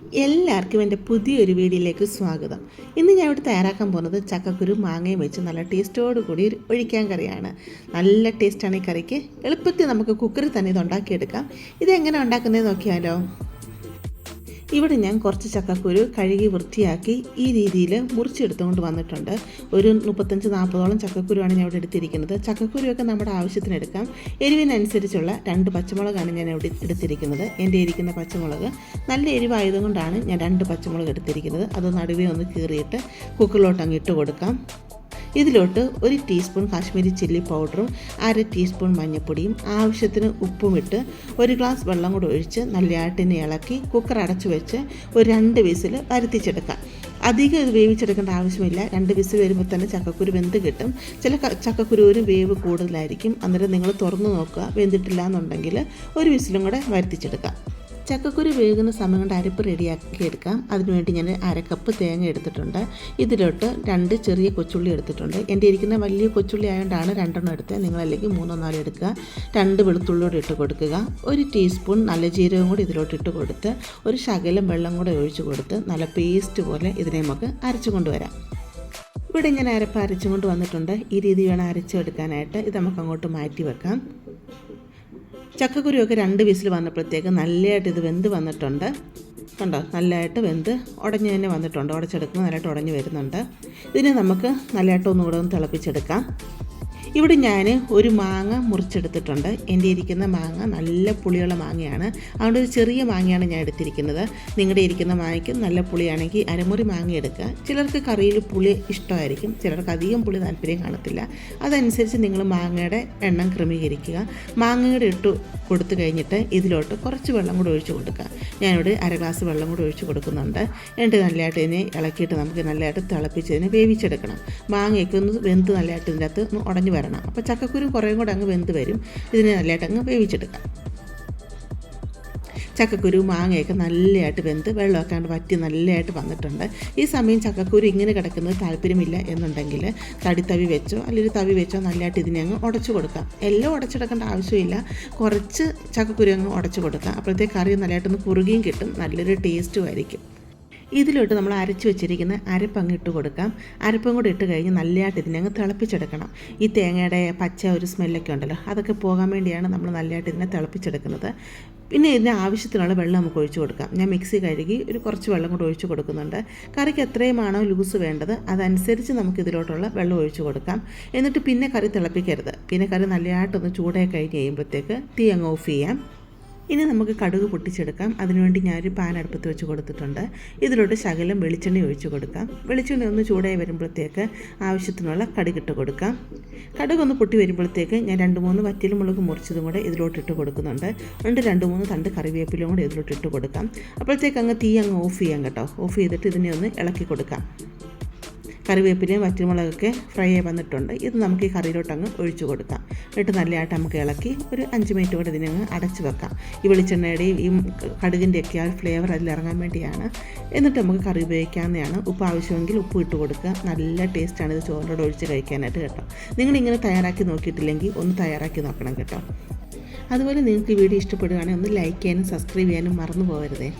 എല്ലാവർക്കും എൻ്റെ പുതിയൊരു വീഡിയോയിലേക്ക് സ്വാഗതം. ഇന്ന് ഞാൻ ഇവിടെ തയ്യാറാക്കാൻ പോകുന്നത് ചക്കക്കുരു മാങ്ങയും വെച്ച് നല്ല ടേസ്റ്റോട് കൂടി ഒരു ഒഴിക്കാൻ കറിയാണ്. നല്ല ടേസ്റ്റാണ് ഈ കറിക്ക്. എളുപ്പത്തിൽ നമുക്ക് കുക്കറിൽ തന്നെ ഇത് ഉണ്ടാക്കിയെടുക്കാം. ഇതെങ്ങനെ ഉണ്ടാക്കുന്നത് നോക്കിയാലോ. ഇവിടെ ഞാൻ കുറച്ച് ചക്കക്കുരു കഴുകി വൃത്തിയാക്കി ഈ രീതിയിൽ മുറിച്ചെടുത്തുകൊണ്ട് വന്നിട്ടുണ്ട്. ഒരു 35-40ഓളം ചക്കക്കുരുവാണ് ഞാൻ ഇവിടെ എടുത്തിരിക്കുന്നത്. ചക്കക്കുരുവൊക്കെ നമ്മുടെ ആവശ്യത്തിന് എടുക്കാം. എരിവിനനുസരിച്ചുള്ള 2 പച്ചമുളകാണ് ഞാൻ ഇവിടെ എടുത്തിരിക്കുന്നത്. എൻ്റെ ഇരിക്കുന്ന പച്ചമുളക് നല്ല എരിവായതുകൊണ്ടാണ് ഞാൻ 2 പച്ചമുളക് എടുത്തിരിക്കുന്നത്. അത് നടുവേ ഒന്ന് കീറിയിട്ട് കുക്കറിലോട്ട് അങ്ങ് ഇട്ട് കൊടുക്കാം. ഇതിലോട്ട് 1 ടീസ്പൂൺ കാശ്മീരി ചില്ലി പൗഡറും 1/2 ടീസ്പൂൺ മഞ്ഞൾപ്പൊടിയും ആവശ്യത്തിന് ഉപ്പും ഇട്ട് 1 ഗ്ലാസ് വെള്ളം കൂടി ഒഴിച്ച് നല്ലതായിട്ട് ഇളക്കി കുക്കർ അടച്ചു വെച്ച് ഒരു 2 വിസിൽ വരുത്തിച്ചെടുക്കാം. അധികം ഇത് വേവിച്ചെടുക്കേണ്ട ആവശ്യമില്ല. 2 വിസിൽ വരുമ്പോൾ തന്നെ ചക്കക്കുരു വെന്ത് കിട്ടും. ചില ചക്കക്കുരു ഒരു വേവ് കൂടുതലായിരിക്കും. അന്നേരം നിങ്ങൾ തുറന്ന് നോക്കുക. വെന്തിട്ടില്ല എന്നുണ്ടെങ്കിൽ 1 വിസിലും കൂടെ വരുത്തിച്ചെടുക്കാം. ചക്കക്കുരു വേകുന്ന സമയം കൊണ്ട് അരപ്പ് റെഡിയാക്കി എടുക്കാം. അതിനുവേണ്ടി ഞാൻ 1/2 കപ്പ് തേങ്ങ എടുത്തിട്ടുണ്ട്. ഇതിലോട്ട് 2 ചെറിയ കൊച്ചുള്ളി എടുത്തിട്ടുണ്ട്. എൻ്റെ ഇരിക്കുന്ന വലിയ കൊച്ചുള്ളി ആയതുകൊണ്ടാണ് 2 എടുത്തത്. നിങ്ങളല്ലെങ്കിൽ 3-4 എടുക്കുക. 2 വെളുത്തുള്ളിയോട് ഇട്ട് കൊടുക്കുക. 1 ടീസ്പൂൺ നല്ല ജീരകം കൂടി ഇതിലോട്ട് ഇട്ട് കൊടുത്ത് ഒരു ശകലം വെള്ളം കൂടെ ഒഴിച്ച് കൊടുത്ത് നല്ല പേസ്റ്റ് പോലെ ഇതിനെ നമുക്ക് അരച്ചു കൊണ്ടുവരാം. ഇവിടെ ഞാൻ അരപ്പ് അരച്ചും കൊണ്ട് വന്നിട്ടുണ്ട്. ഈ രീതി വേണം അരച്ചെടുക്കാനായിട്ട്. ഇത് നമുക്ക് അങ്ങോട്ട് മാറ്റി വെക്കാം. ചക്കക്കുരുവൊക്കെ 2 വിസിൽ വന്നപ്പോഴത്തേക്ക് നല്ലതായിട്ട് ഇത് വെന്ത് വന്നിട്ടുണ്ട്. കണ്ടോ, നല്ലതായിട്ട് വെന്ത് ഉടഞ്ഞ് തന്നെ വന്നിട്ടുണ്ട്. ഉടച്ചെടുക്കുമ്പോൾ നല്ലതായിട്ട് ഉടഞ്ഞ് വരുന്നുണ്ട്. ഇതിനെ നമുക്ക് നല്ലതായിട്ട് ഒന്നുകൂടെ ഒന്ന് തിളപ്പിച്ചെടുക്കാം. ഇവിടെ ഞാൻ ഒരു മാങ്ങ മുറിച്ചെടുത്തിട്ടുണ്ട്. എൻ്റെ ഇരിക്കുന്ന മാങ്ങ നല്ല പുളിയുള്ള മാങ്ങയാണ്. അതുകൊണ്ട് ഒരു ചെറിയ മാങ്ങയാണ് ഞാൻ എടുത്തിരിക്കുന്നത്. നിങ്ങളുടെ ഇരിക്കുന്ന മാങ്ങയ്ക്ക് നല്ല പുളിയാണെങ്കിൽ അരമുറി മാങ്ങ എടുക്കുക. ചിലർക്ക് കറിയിൽ പുളി ഇഷ്ടമായിരിക്കും, ചിലർക്ക് അധികം പുളി താല്പര്യം കാണത്തില്ല. അതനുസരിച്ച് നിങ്ങൾ മാങ്ങയുടെ എണ്ണം ക്രമീകരിക്കുക. മാങ്ങയുടെ ഇട്ട് കൊടുത്തു കഴിഞ്ഞിട്ട് ഇതിലോട്ട് കുറച്ച് വെള്ളം കൂടി ഒഴിച്ച് കൊടുക്കുക. ഞാനിവിടെ 1/2 ഗ്ലാസ് വെള്ളം കൂടി ഒഴിച്ച് കൊടുക്കുന്നുണ്ട്. എന്നിട്ട് നല്ലതായിട്ട് ഇതിനെ ഇളക്കിയിട്ട് നമുക്ക് നല്ലതായിട്ട് തിളപ്പിച്ച് ഇതിനെ വേവിച്ചെടുക്കണം. മാങ്ങയൊക്കെ ഒന്ന് വെന്ത് നല്ലതായിട്ട് ഇതിൻ്റെ അകത്ത് ഒന്ന് ഉടഞ്ഞ് വരണം. അപ്പോൾ ചക്കക്കുരു കുറേ കൂടെ അങ്ങ് വെന്ത് വരും. ഇതിനെ നല്ലതായിട്ട് അങ്ങ് വേവിച്ചെടുക്കാം. ചക്കക്കുരു മാങ്ങയൊക്കെ നല്ലതായിട്ട് വെന്ത് വെള്ളമൊക്കെ അങ്ങ് വറ്റി നല്ലതായിട്ട് വന്നിട്ടുണ്ട്. ഈ സമയം ചക്കക്കുരു ഇങ്ങനെ കിടക്കുന്നത് താല്പര്യമില്ല എന്നുണ്ടെങ്കിൽ തടി വെച്ചോ അല്ലെങ്കിൽ തവി വെച്ചോ നല്ലതായിട്ട് ഇതിനെ അങ്ങ് ഉടച്ചു കൊടുക്കാം. എല്ലാം ഉടച്ചെടുക്കേണ്ട ആവശ്യമില്ല. കുറച്ച് ചക്കക്കുരു അങ്ങ് ഉടച്ചു കൊടുക്കാം. അപ്പോഴത്തേക്ക് കറി നല്ലതായിട്ടൊന്ന് കുറുകിയും കിട്ടും, നല്ലൊരു ടേസ്റ്റും ആയിരിക്കും. ഇതിലോട്ട് നമ്മൾ അരച്ച് വെച്ചിരിക്കുന്ന അരപ്പങ്ങ് ഇട്ട് കൊടുക്കാം. അരപ്പും കൂടി ഇട്ട് കഴിഞ്ഞ് നല്ലതായിട്ട് ഇതിനെ അങ്ങ് തിളപ്പിച്ചെടുക്കണം. ഈ തേങ്ങയുടെ പച്ച ഒരു സ്മെല്ലൊക്കെ ഉണ്ടല്ലോ, അതൊക്കെ പോകാൻ വേണ്ടിയാണ് നമ്മൾ നല്ലതായിട്ട് ഇതിനെ തിളപ്പിച്ചെടുക്കുന്നത്. പിന്നെ ഇതിന് ആവശ്യത്തിനുള്ള വെള്ളം നമുക്ക് ഒഴിച്ച് കൊടുക്കാം. ഞാൻ മിക്സി കഴുകി ഒരു കുറച്ച് വെള്ളം കൂടി ഒഴിച്ച് കൊടുക്കുന്നുണ്ട്. കറിക്ക് എത്രയുമാണോ ലൂസ് വേണ്ടത് അതനുസരിച്ച് നമുക്ക് ഇതിലോട്ടുള്ള വെള്ളം ഒഴിച്ച് കൊടുക്കാം. എന്നിട്ട് പിന്നെ കറി തിളപ്പിക്കരുത്. പിന്നെ കറി നല്ലതായിട്ടൊന്ന് ചൂടായി കഴിഞ്ഞ് കഴിയുമ്പോഴത്തേക്ക് തീ അങ്ങ് ഓഫ് ചെയ്യാം. ഇനി നമുക്ക് കടുക് പൊട്ടിച്ചെടുക്കാം. അതിനുവേണ്ടി ഞാനൊരു പാൻ അടുപ്പത്ത് വെച്ച് കൊടുത്തിട്ടുണ്ട്. ഇതിലോട്ട് ശകലം വെളിച്ചെണ്ണ ഒഴിച്ച് കൊടുക്കാം. വെളിച്ചെണ്ണ ഒന്ന് ചൂടായി വരുമ്പോഴത്തേക്ക് ആവശ്യത്തിനുള്ള കടുകിട്ട് കൊടുക്കാം. കടുകൊന്ന് പൊട്ടി വരുമ്പോഴത്തേക്ക് ഞാൻ 2-3 വറ്റൽമുളക് മുറിച്ചതും കൂടെ ഇതിലോട്ട് ഇട്ട് കൊടുക്കുന്നുണ്ട്. 2-3 തണ്ട് കറിവേപ്പിലും കൂടെ ഇതിലോട്ട് ഇട്ട് കൊടുക്കാം. അപ്പോഴത്തേക്ക് അങ്ങ് തീ അങ്ങ് ഓഫ് ചെയ്യാം കേട്ടോ. ഓഫ് ചെയ്തിട്ട് ഇതിനെ ഒന്ന് ഇളക്കി കൊടുക്കാം. കറിവേപ്പിലയും വറ്റൽമുളകൊക്കെ ഫ്രൈ ആയി വന്നിട്ടുണ്ട്. ഇത് നമുക്ക് ഈ കറിയിലോട്ട് അങ്ങ് ഒഴിച്ചു കൊടുക്കാം. എന്നിട്ട് നല്ലതായിട്ട് നമുക്ക് ഇളക്കി ഒരു 5 മിനിറ്റ് കൂടെ ഇതിനങ്ങ് അടച്ച് വെക്കാം. ഈ വെളിച്ചെണ്ണയുടെയും ഈ കടുകിൻ്റെയൊക്കെ ആ ഫ്ലേവർ അതിൽ ഇറങ്ങാൻ വേണ്ടിയാണ്. എന്നിട്ട് നമുക്ക് കറി ഉപയോഗിക്കാവുന്നതാണ്. ഉപ്പ് ആവശ്യമെങ്കിൽ ഉപ്പ് ഇട്ട് കൊടുക്കുക. നല്ല ടേസ്റ്റാണ് ഇത് ചോറിനോട് ഒഴിച്ച് കഴിക്കാനായിട്ട് കേട്ടോ. നിങ്ങളിങ്ങനെ തയ്യാറാക്കി നോക്കിയിട്ടില്ലെങ്കിൽ ഒന്ന് തയ്യാറാക്കി നോക്കണം കേട്ടോ. അതുപോലെ നിങ്ങൾക്ക് ഈ വീഡിയോ ഇഷ്ടപ്പെടുകയാണെങ്കിൽ ഒന്ന് ലൈക്ക് ചെയ്യാനും സബ്സ്ക്രൈബ് ചെയ്യാനും മറന്നു പോകരുതേ.